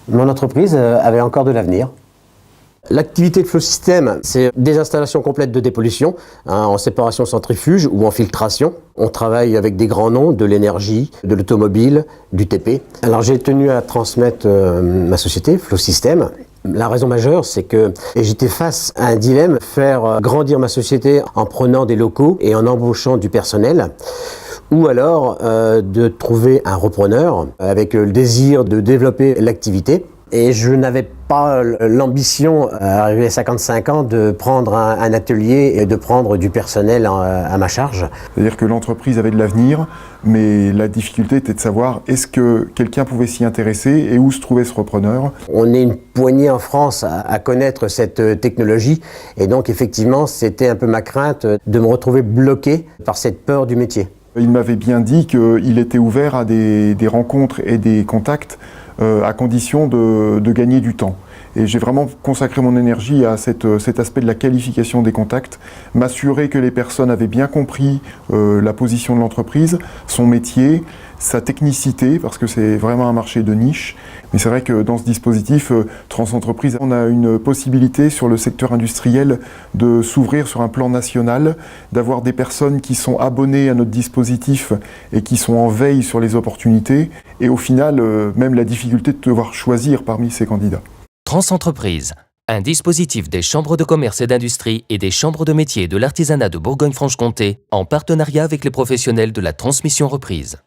Mon entreprise avait encore de l'avenir. L'activité de Flow System, c'est des installations complètes de dépollution, en séparation centrifuge ou en filtration. On travaille avec des grands noms de l'énergie, de l'automobile, du TP. Alors j'ai tenu à transmettre ma société, Flow System. La raison majeure, c'est que j'étais face à un dilemme, faire grandir ma société en prenant des locaux et en embauchant du personnel, ou alors de trouver un repreneur avec le désir de développer l'activité. Et je n'avais pas l'ambition, arrivé à 55 ans, de prendre un atelier et de prendre du personnel à ma charge. C'est-à-dire que l'entreprise avait de l'avenir, mais la difficulté était de savoir est-ce que quelqu'un pouvait s'y intéresser et où se trouvait ce repreneur. On est une poignée en France à connaître cette technologie et donc effectivement c'était un peu ma crainte de me retrouver bloqué par cette peur du métier. Il m'avait bien dit qu'il était ouvert à des rencontres et des contacts à condition de gagner du temps. Et j'ai vraiment consacré mon énergie à cet aspect de la qualification des contacts, m'assurer que les personnes avaient bien compris la position de l'entreprise, son métier, sa technicité, parce que c'est vraiment un marché de niche. Mais c'est vrai que dans ce dispositif Transentreprise, on a une possibilité sur le secteur industriel de s'ouvrir sur un plan national, d'avoir des personnes qui sont abonnées à notre dispositif et qui sont en veille sur les opportunités, et au final, même la difficulté de devoir choisir parmi ces candidats. Transentreprise, un dispositif des chambres de commerce et d'industrie et des chambres de métiers et de l'artisanat de Bourgogne-Franche-Comté en partenariat avec les professionnels de la transmission reprise.